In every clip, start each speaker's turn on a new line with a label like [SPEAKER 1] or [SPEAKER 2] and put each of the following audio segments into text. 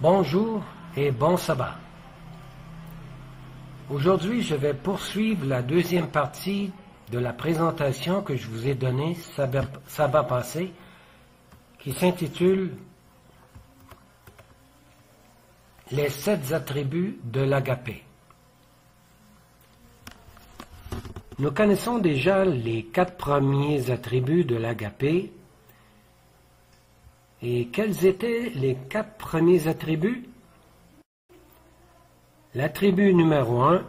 [SPEAKER 1] Bonjour et bon sabbat. Aujourd'hui, je vais poursuivre la deuxième partie de la présentation que je vous ai donnée sabbat passé, qui s'intitule « Les 7 attributs de l'agapé ». Nous connaissons déjà les 4 premiers attributs de l'agapé. Et quels étaient les 4 premiers attributs? L'attribut numéro 1,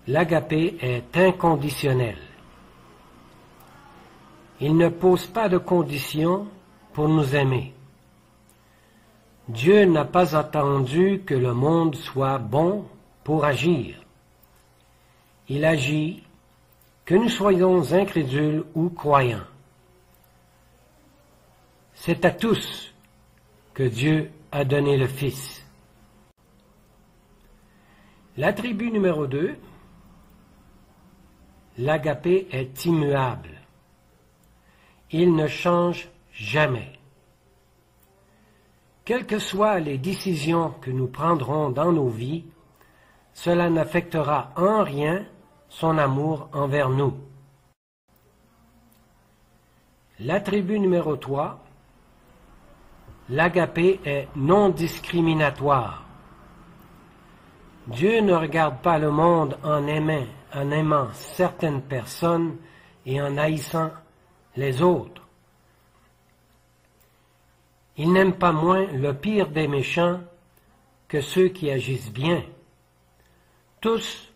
[SPEAKER 1] l'agapé est inconditionnel. Il ne pose pas de conditions pour nous aimer. Dieu n'a pas attendu que le monde soit bon pour agir. Il agit, que nous soyons incrédules ou croyants. C'est à tous que Dieu a donné le Fils. L'attribut numéro 2, l'agapé est immuable. Il ne change jamais. Quelles que soient les décisions que nous prendrons dans nos vies, cela n'affectera en rien son amour envers nous. L'attribut numéro 3, l'agapé est non discriminatoire. Dieu ne regarde pas le monde en aimant certaines personnes et en haïssant les autres. Il n'aime pas moins le pire des méchants que ceux qui agissent bien. Tous,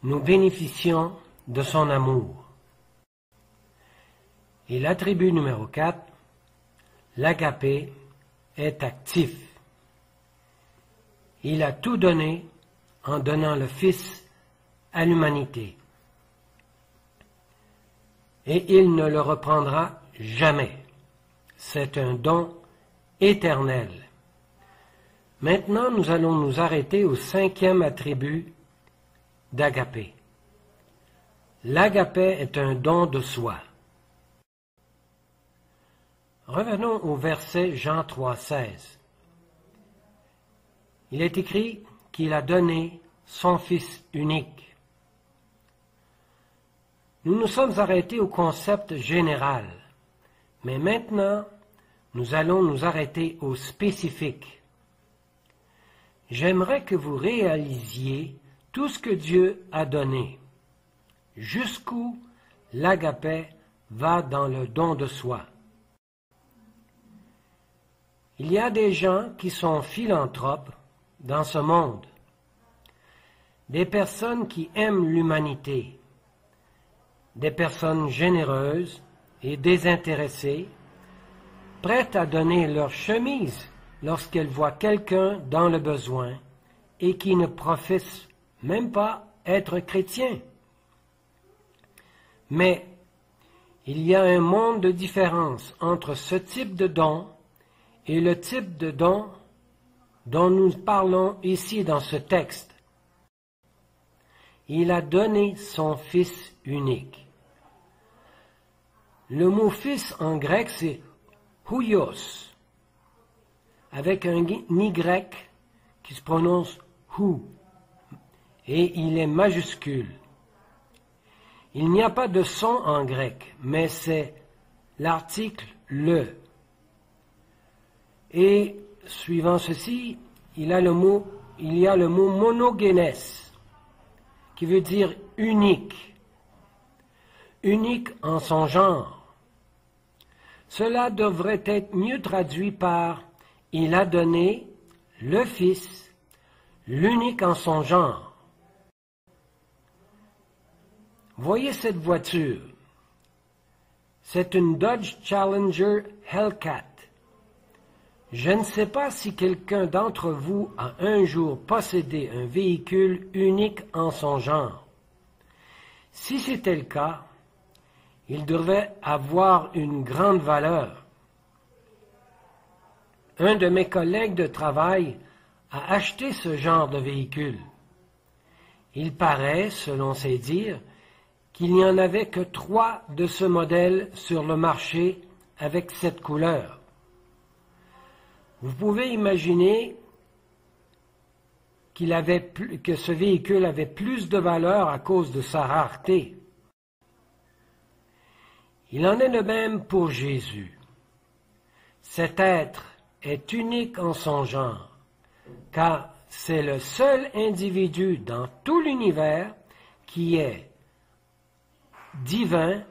[SPEAKER 1] nous bénéficions de son amour. Et l'attribut numéro 4, l'agapé est actif. Il a tout donné en donnant le Fils à l'humanité. Et il ne le reprendra jamais. C'est un don éternel. Maintenant, nous allons nous arrêter au 5e attribut d'agapé. L'agapé est un don de soi. Revenons au verset Jean 3,16. Il est écrit qu'il a donné son Fils unique. Nous nous sommes arrêtés au concept général, mais maintenant, nous allons nous arrêter au spécifique. J'aimerais que vous réalisiez tout ce que Dieu a donné, jusqu'où l'agapé va dans le don de soi. Il y a des gens qui sont philanthropes dans ce monde, des personnes qui aiment l'humanité, des personnes généreuses et désintéressées, prêtes à donner leur chemise lorsqu'elles voient quelqu'un dans le besoin et qui ne professent même pas être chrétiens. Mais il y a un monde de différence entre ce type de don et le type de don dont nous parlons ici dans ce texte. Il a donné son Fils unique. Le mot fils en grec, c'est huios, avec un Y qui se prononce hu, et il est majuscule. Il n'y a pas de son en grec, mais c'est l'article le. Et suivant ceci, il y a le mot monogénès, qui veut dire unique, unique en son genre. Cela devrait être mieux traduit par « il a donné le Fils, l'unique en son genre ». Voyez cette voiture. C'est une Dodge Challenger Hellcat. Je ne sais pas si quelqu'un d'entre vous a un jour possédé un véhicule unique en son genre. Si c'était le cas, il devrait avoir une grande valeur. Un de mes collègues de travail a acheté ce genre de véhicule. Il paraît, selon ses dires, qu'il n'y en avait que 3 de ce modèle sur le marché avec cette couleur. Vous pouvez imaginer que ce véhicule avait plus de valeur à cause de sa rareté. Il en est de même pour Jésus. Cet être est unique en son genre, car c'est le seul individu dans tout l'univers qui est divin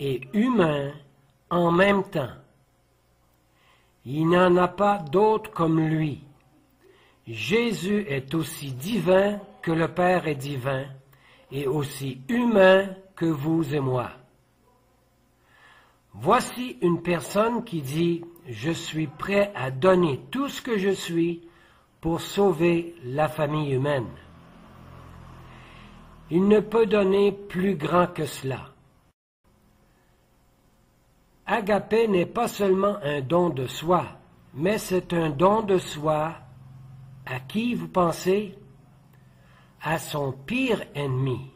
[SPEAKER 1] et humain en même temps. Il n'y en a pas d'autre comme lui. Jésus est aussi divin que le Père est divin, et aussi humain que vous et moi. Voici une personne qui dit « Je suis prêt à donner tout ce que je suis pour sauver la famille humaine. » Il ne peut donner plus grand que cela. Agapé n'est pas seulement un don de soi, mais c'est un don de soi à qui vous pensez? À son pire ennemi.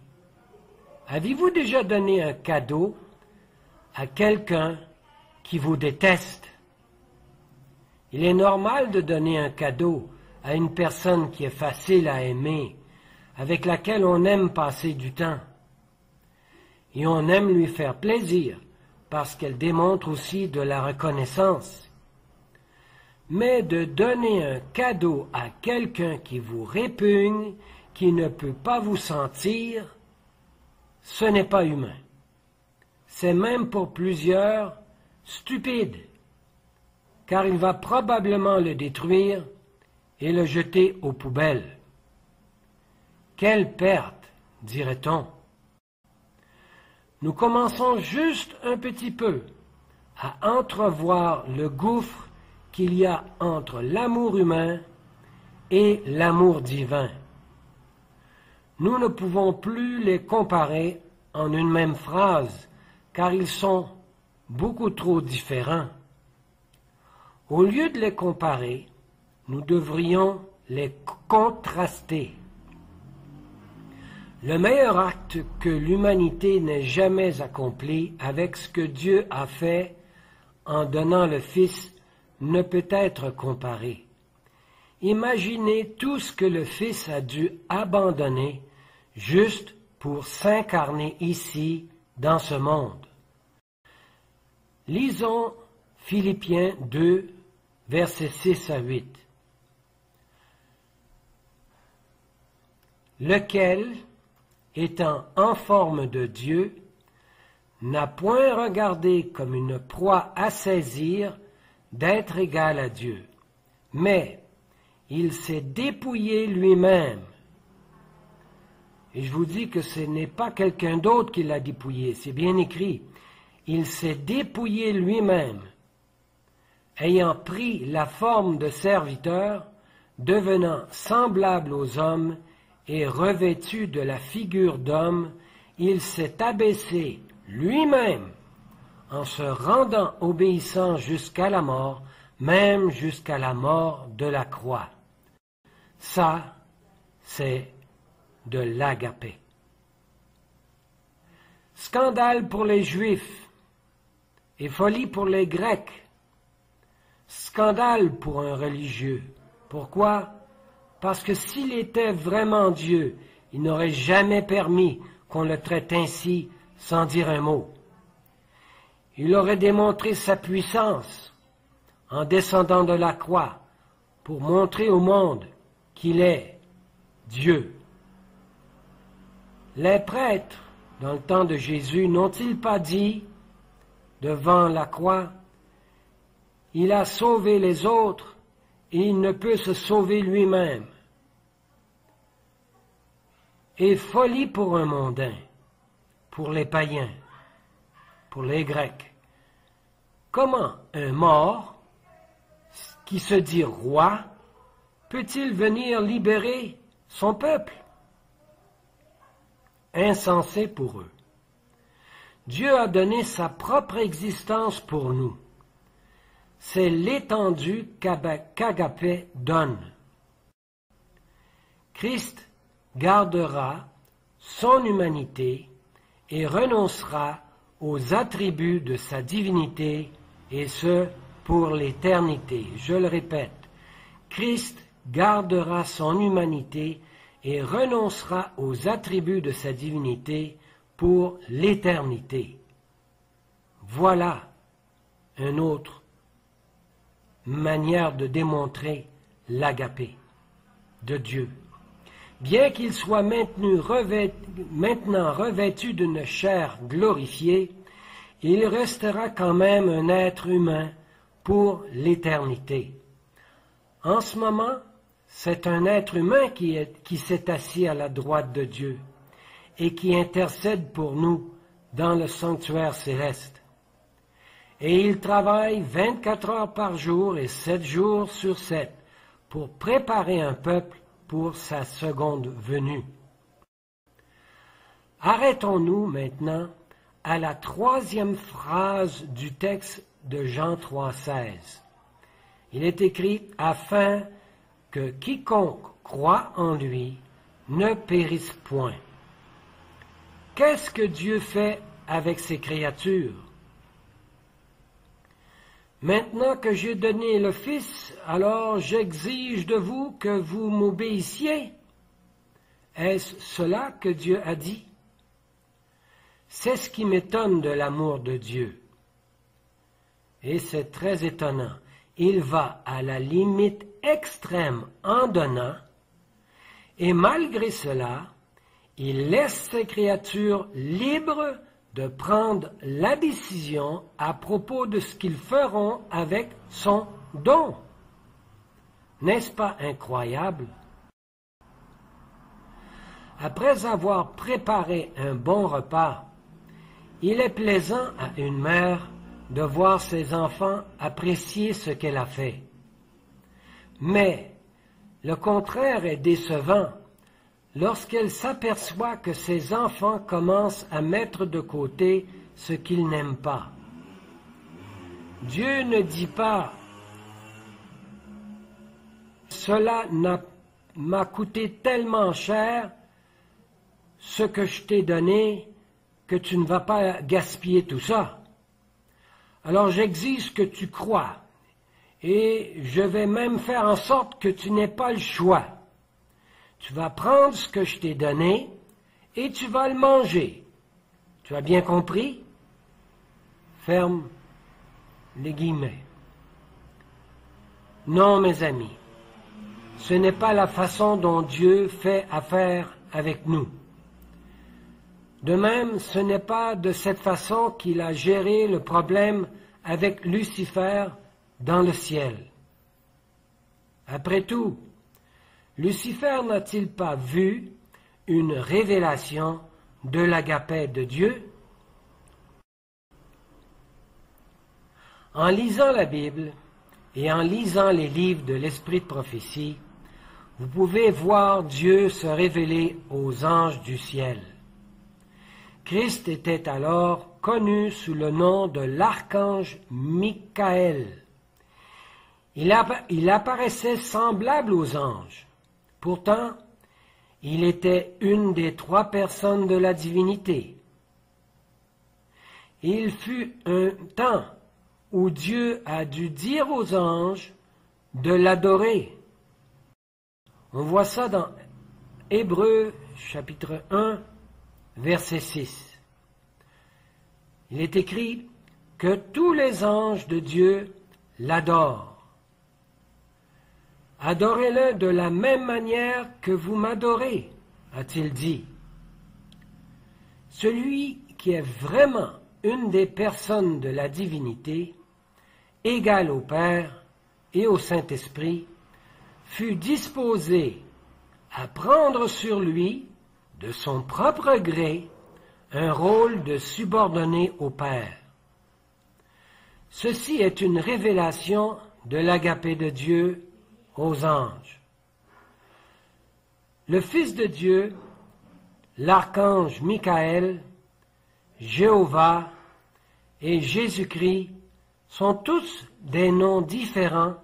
[SPEAKER 1] Avez-vous déjà donné un cadeau à quelqu'un qui vous déteste? Il est normal de donner un cadeau à une personne qui est facile à aimer, avec laquelle on aime passer du temps. Et on aime lui faire plaisir, parce qu'elle démontre aussi de la reconnaissance. Mais de donner un cadeau à quelqu'un qui vous répugne, qui ne peut pas vous sentir, ce n'est pas humain. C'est même pour plusieurs stupide, car il va probablement le détruire et le jeter aux poubelles. Quelle perte, dirait-on. Nous commençons juste un petit peu à entrevoir le gouffre qu'il y a entre l'amour humain et l'amour divin. Nous ne pouvons plus les comparer en une même phrase, car ils sont beaucoup trop différents. Au lieu de les comparer, nous devrions les contraster. Le meilleur acte que l'humanité n'ait jamais accompli avec ce que Dieu a fait en donnant le Fils ne peut être comparé. Imaginez tout ce que le Fils a dû abandonner juste pour s'incarner ici, dans ce monde. Lisons Philippiens 2, versets 6 à 8. Lequel, étant en forme de Dieu, n'a point regardé comme une proie à saisir d'être égal à Dieu, mais il s'est dépouillé lui-même. Et je vous dis que ce n'est pas quelqu'un d'autre qui l'a dépouillé, c'est bien écrit. Il s'est dépouillé lui-même, ayant pris la forme de serviteur, devenant semblable aux hommes et revêtu de la figure d'homme, il s'est abaissé lui-même en se rendant obéissant jusqu'à la mort, même jusqu'à la mort de la croix. Ça, c'est de l'agapé. Scandale pour les Juifs et folie pour les Grecs. Scandale pour un religieux. Pourquoi? Parce que s'il était vraiment Dieu, il n'aurait jamais permis qu'on le traite ainsi sans dire un mot. Il aurait démontré sa puissance en descendant de la croix pour montrer au monde qu'il est Dieu. Les prêtres, dans le temps de Jésus, n'ont-ils pas dit, devant la croix, « Il a sauvé les autres et il ne peut se sauver lui-même. » Et folie pour un mondain, pour les païens, pour les Grecs. Comment un mort, qui se dit roi, peut-il venir libérer son peuple? Insensé pour eux. Dieu a donné sa propre existence pour nous. C'est l'étendue qu'Agapé donne. Christ gardera son humanité et renoncera aux attributs de sa divinité, et ce, pour l'éternité. Je le répète, Christ gardera son humanité et renoncera aux attributs de sa divinité pour l'éternité. Voilà une autre manière de démontrer l'agapé de Dieu. Bien qu'il soit maintenant revêtu d'une chair glorifiée, il restera quand même un être humain pour l'éternité. En ce moment, c'est un être humain qui s'est assis à la droite de Dieu et qui intercède pour nous dans le sanctuaire céleste. Et il travaille 24 heures par jour et 7 jours sur 7 pour préparer un peuple pour sa seconde venue. Arrêtons-nous maintenant à la 3e phrase du texte de Jean 3,16. Il est écrit « afin que quiconque croit en lui ne périsse point ». Qu'est-ce que Dieu fait avec ses créatures? Maintenant que j'ai donné le Fils, alors j'exige de vous que vous m'obéissiez. Est-ce cela que Dieu a dit? C'est ce qui m'étonne de l'amour de Dieu. Et c'est très étonnant. Il va à la limite extrême en donnant, et malgré cela, il laisse ses créatures libres de prendre la décision à propos de ce qu'ils feront avec son don. N'est-ce pas incroyable? Après avoir préparé un bon repas, il est plaisant à une mère de voir ses enfants apprécier ce qu'elle a fait. Mais le contraire est décevant lorsqu'elle s'aperçoit que ses enfants commencent à mettre de côté ce qu'ils n'aiment pas. Dieu ne dit pas « Cela m'a coûté tellement cher, ce que je t'ai donné, que tu ne vas pas gaspiller tout ça. Alors j'exige que tu crois, et je vais même faire en sorte que tu n'aies pas le choix. Tu vas prendre ce que je t'ai donné et tu vas le manger. Tu as bien compris? » Ferme les guillemets. Non, mes amis, ce n'est pas la façon dont Dieu fait affaire avec nous. De même, ce n'est pas de cette façon qu'il a géré le problème avec Lucifer dans le ciel. Après tout, Lucifer n'a-t-il pas vu une révélation de l'agapé de Dieu? En lisant la Bible et en lisant les livres de l'Esprit de prophétie, vous pouvez voir Dieu se révéler aux anges du ciel. Christ était alors connu sous le nom de l'archange Michael. Il apparaissait semblable aux anges. Pourtant, il était une des 3 personnes de la divinité. Il fut un temps où Dieu a dû dire aux anges de l'adorer. On voit ça dans Hébreux chapitre 1, verset 6. Il est écrit que tous les anges de Dieu l'adorent. Adorez-le de la même manière que vous m'adorez, a-t-il dit. Celui qui est vraiment une des personnes de la divinité, égale au Père et au Saint-Esprit, fut disposé à prendre sur lui, de son propre gré, un rôle de subordonné au Père. Ceci est une révélation de l'agapé de Dieu aux anges. Le Fils de Dieu, l'archange Michael, Jéhovah et Jésus-Christ sont tous des noms différents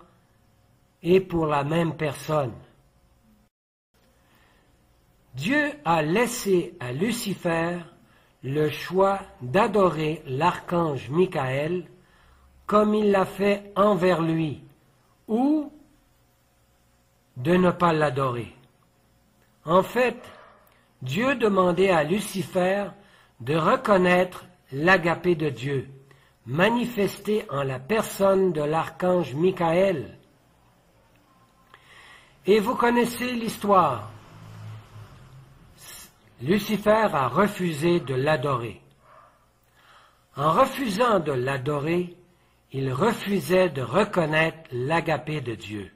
[SPEAKER 1] et pour la même personne. Dieu a laissé à Lucifer le choix d'adorer l'archange Michael comme il l'a fait envers lui, ou de ne pas l'adorer. En fait, Dieu demandait à Lucifer de reconnaître l'agapé de Dieu, manifesté en la personne de l'archange Michaël. Et vous connaissez l'histoire. Lucifer a refusé de l'adorer. En refusant de l'adorer, il refusait de reconnaître l'agapé de Dieu.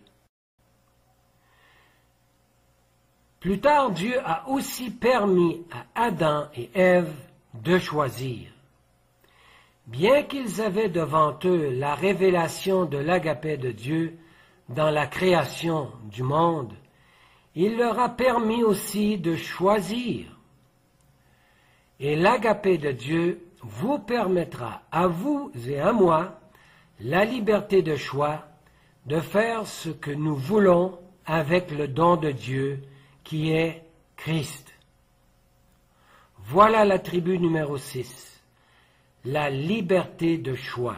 [SPEAKER 1] Plus tard, Dieu a aussi permis à Adam et Ève de choisir. Bien qu'ils avaient devant eux la révélation de l'agapé de Dieu dans la création du monde, il leur a permis aussi de choisir. Et l'agapé de Dieu vous permettra, à vous et à moi, la liberté de choix de faire ce que nous voulons avec le don de Dieu qui est Christ. Voilà l'attribut numéro 6, la liberté de choix.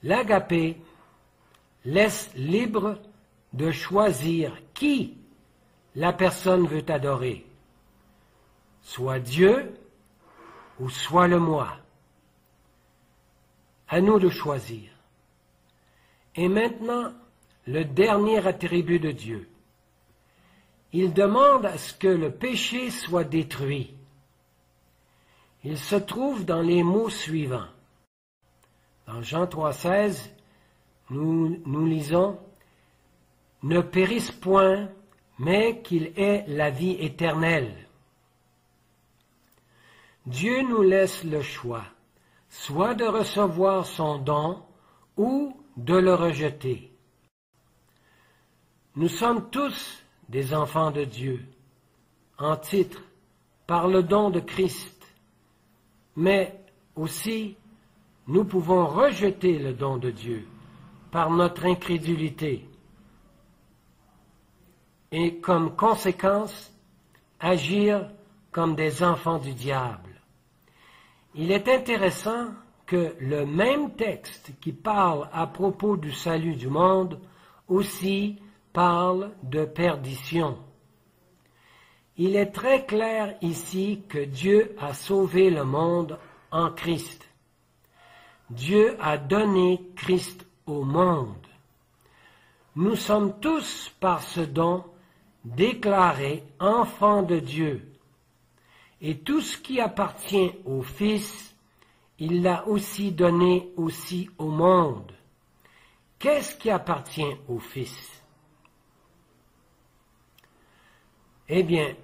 [SPEAKER 1] L'agapé laisse libre de choisir qui la personne veut adorer, soit Dieu ou soit le moi. À nous de choisir. Et maintenant, le dernier attribut de Dieu. Il demande à ce que le péché soit détruit. Il se trouve dans les mots suivants. Dans Jean 3,16, nous lisons « Ne périsse point, mais qu'il ait la vie éternelle. » Dieu nous laisse le choix, soit de recevoir son don ou de le rejeter. Nous sommes tous des enfants de Dieu, en titre, par le don de Christ, mais aussi nous pouvons rejeter le don de Dieu par notre incrédulité et comme conséquence agir comme des enfants du diable. Il est intéressant que le même texte qui parle à propos du salut du monde aussi parle de perdition. Il est très clair ici que Dieu a sauvé le monde en Christ. Dieu a donné Christ au monde. Nous sommes tous par ce don déclarés enfants de Dieu. Et tout ce qui appartient au Fils, il l'a aussi donné aussi au monde. Qu'est-ce qui appartient au Fils? Eh bien,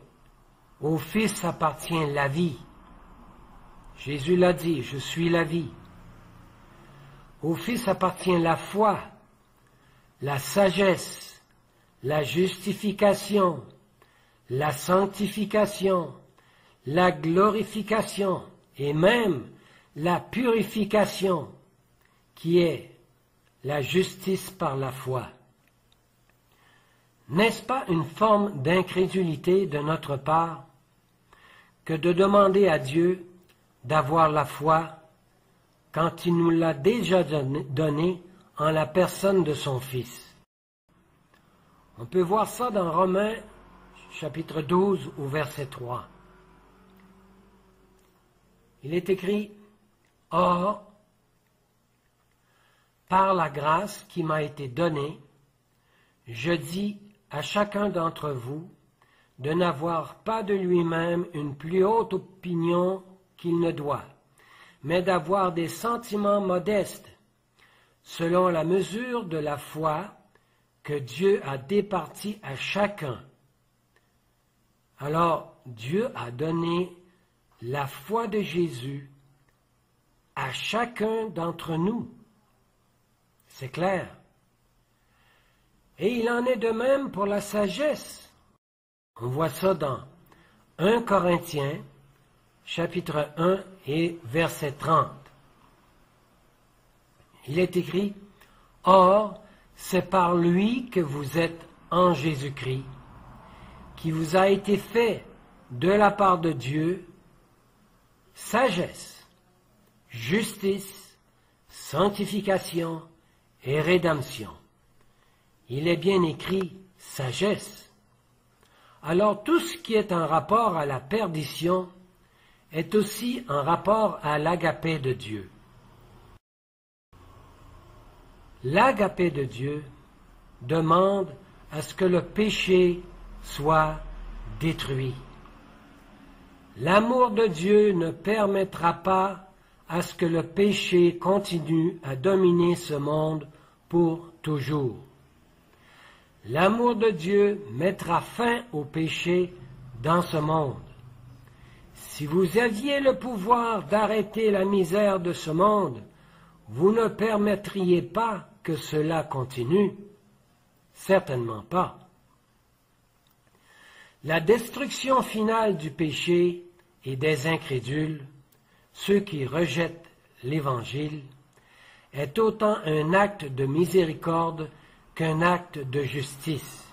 [SPEAKER 1] au Fils appartient la vie. Jésus l'a dit, je suis la vie. Au Fils appartient la foi, la sagesse, la justification, la sanctification, la glorification et même la purification, qui est la justice par la foi. N'est-ce pas une forme d'incrédulité de notre part que de demander à Dieu d'avoir la foi quand il nous l'a déjà donnée en la personne de son Fils? On peut voir ça dans Romains chapitre 12 au verset 3. Il est écrit « Or, par la grâce qui m'a été donnée, je dis à chacun d'entre vous de n'avoir pas de lui-même une plus haute opinion qu'il ne doit, mais d'avoir des sentiments modestes, selon la mesure de la foi que Dieu a départie à chacun. » Alors, Dieu a donné la foi de Jésus à chacun d'entre nous. C'est clair. Et il en est de même pour la sagesse. On voit ça dans 1 Corinthiens, chapitre 1 et verset 30. Il est écrit « Or, c'est par lui que vous êtes en Jésus-Christ, qui vous a été fait de la part de Dieu sagesse, justice, sanctification et rédemption. Il est bien écrit sagesse. Alors tout ce qui est en rapport à la perdition est aussi en rapport à l'agapé de Dieu. L'agapé de Dieu demande à ce que le péché soit détruit. L'amour de Dieu ne permettra pas à ce que le péché continue à dominer ce monde pour toujours. L'amour de Dieu mettra fin au péché dans ce monde. Si vous aviez le pouvoir d'arrêter la misère de ce monde, vous ne permettriez pas que cela continue? Certainement pas. La destruction finale du péché et des incrédules, ceux qui rejettent l'Évangile, est autant un acte de miséricorde qu'un acte de justice.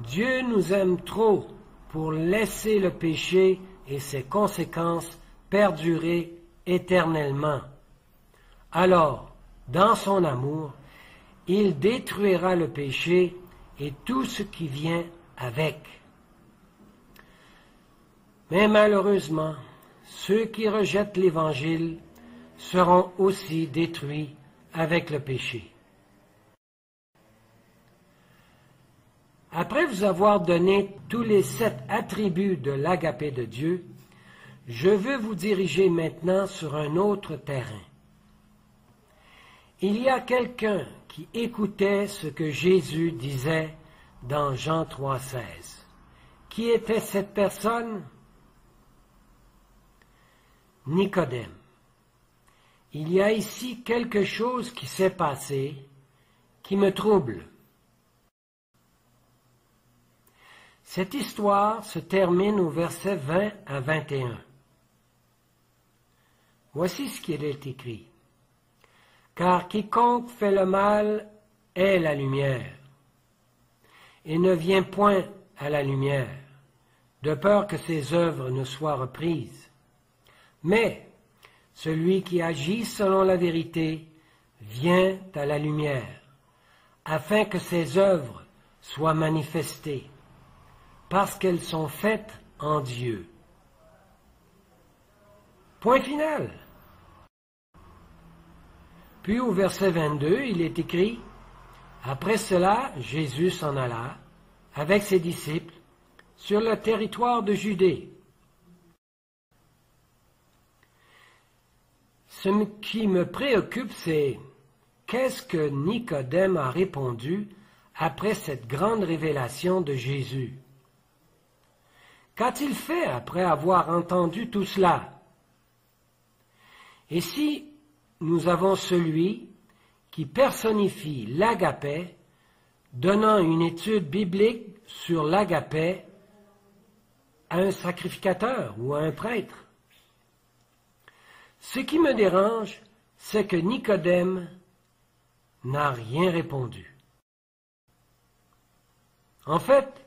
[SPEAKER 1] Dieu nous aime trop pour laisser le péché et ses conséquences perdurer éternellement. Alors, dans son amour, il détruira le péché et tout ce qui vient avec. Mais malheureusement, ceux qui rejettent l'Évangile seront aussi détruits avec le péché. Après vous avoir donné tous les 7 attributs de l'agapé de Dieu, je veux vous diriger maintenant sur un autre terrain. Il y a quelqu'un qui écoutait ce que Jésus disait dans Jean 3,16. Qui était cette personne? Nicodème. Il y a ici quelque chose qui s'est passé qui me trouble. Cette histoire se termine au verset 20 à 21. Voici ce qu'il est écrit. Car quiconque fait le mal est la lumière, et ne vient point à la lumière, de peur que ses œuvres ne soient reprises. Mais celui qui agit selon la vérité vient à la lumière, afin que ses œuvres soient manifestées, parce qu'elles sont faites en Dieu. Point final. Puis au verset 22, il est écrit, « Après cela, Jésus s'en alla, avec ses disciples, sur le territoire de Judée. » Ce qui me préoccupe, c'est qu'est-ce que Nicodème a répondu après cette grande révélation de Jésus? Qu'a-t-il fait après avoir entendu tout cela? Et si nous avons celui qui personnifie l'agapé, donnant une étude biblique sur l'agapé à un sacrificateur ou à un prêtre? Ce qui me dérange, c'est que Nicodème n'a rien répondu. En fait,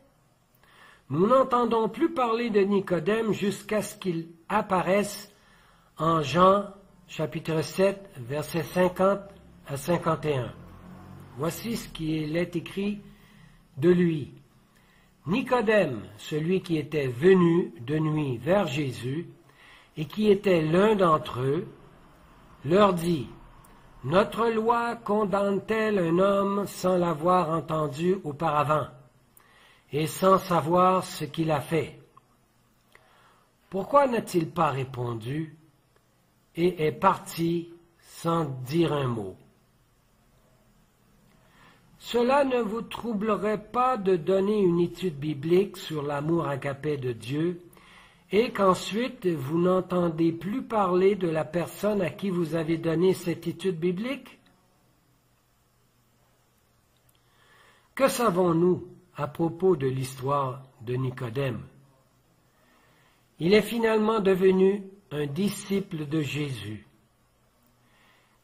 [SPEAKER 1] nous n'entendons plus parler de Nicodème jusqu'à ce qu'il apparaisse en Jean chapitre 7, versets 50 à 51. Voici ce qu'il est écrit de lui. Nicodème, celui qui était venu de nuit vers Jésus, et qui était l'un d'entre eux, leur dit, « Notre loi condamne-t-elle un homme sans l'avoir entendu auparavant, et sans savoir ce qu'il a fait? Pourquoi n'a-t-il pas répondu et est parti sans dire un mot? » Cela ne vous troublerait pas de donner une étude biblique sur l'amour agapé de Dieu et qu'ensuite vous n'entendez plus parler de la personne à qui vous avez donné cette étude biblique? Que savons-nous à propos de l'histoire de Nicodème? Il est finalement devenu un disciple de Jésus.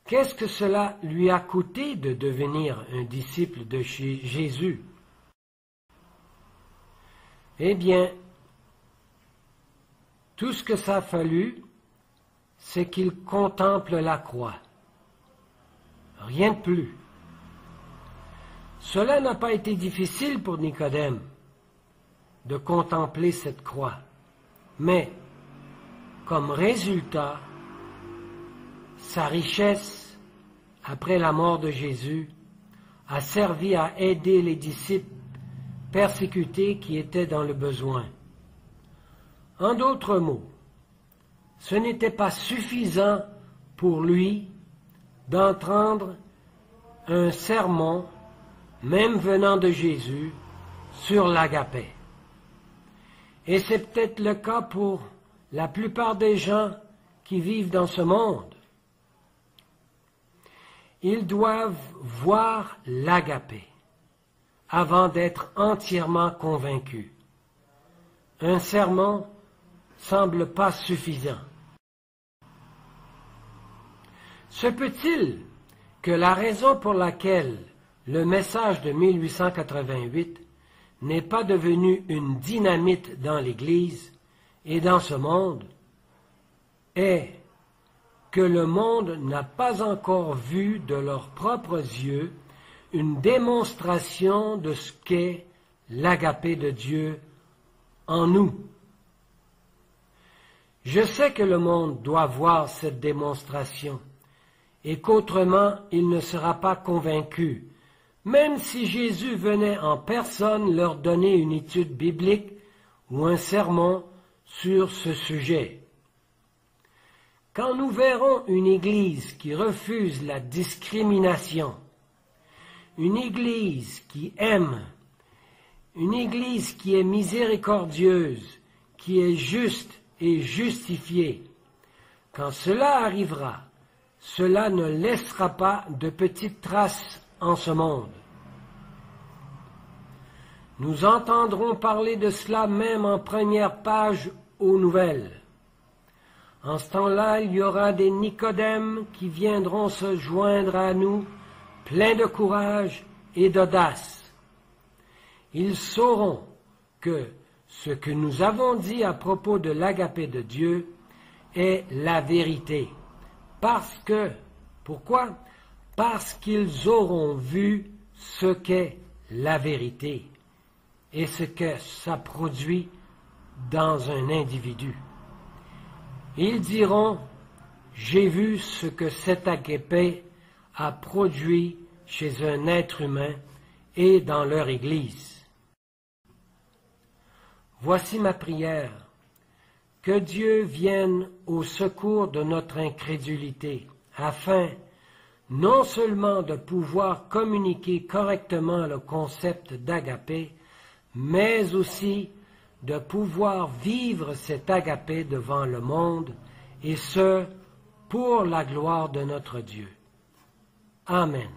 [SPEAKER 1] Qu'est-ce que cela lui a coûté de devenir un disciple de Jésus? Eh bien, tout ce que ça a fallu, c'est qu'il contemple la croix. Rien de plus. Cela n'a pas été difficile pour Nicodème de contempler cette croix, mais comme résultat, sa richesse, après la mort de Jésus, a servi à aider les disciples persécutés qui étaient dans le besoin. En d'autres mots, ce n'était pas suffisant pour lui d'entendre un sermon, même venant de Jésus, sur l'agapé. Et c'est peut-être le cas pour la plupart des gens qui vivent dans ce monde. Ils doivent voir l'agapé avant d'être entièrement convaincus. Un sermon semble pas suffisant. Se peut-il que la raison pour laquelle le message de 1888 n'est pas devenu une dynamite dans l'Église et dans ce monde est que le monde n'a pas encore vu de leurs propres yeux une démonstration de ce qu'est l'agapé de Dieu en nous. Je sais que le monde doit voir cette démonstration et qu'autrement il ne sera pas convaincu, même si Jésus venait en personne leur donner une étude biblique ou un sermon sur ce sujet. Quand nous verrons une Église qui refuse la discrimination, une Église qui aime, une Église qui est miséricordieuse, qui est juste et justifiée, quand cela arrivera, cela ne laissera pas de petites traces en ce monde. Nous entendrons parler de cela même en première page aux nouvelles. En ce temps-là, il y aura des Nicodèmes qui viendront se joindre à nous, pleins de courage et d'audace. Ils sauront que ce que nous avons dit à propos de l'agapé de Dieu est la vérité. Pourquoi? Parce qu'ils auront vu ce qu'est la vérité et ce que ça produit dans un individu. Ils diront, j'ai vu ce que cet agapé a produit chez un être humain et dans leur Église. Voici ma prière, que Dieu vienne au secours de notre incrédulité, afin non seulement de pouvoir communiquer correctement le concept d'agapé, mais aussi de pouvoir vivre cet agapé devant le monde, et ce, pour la gloire de notre Dieu. Amen.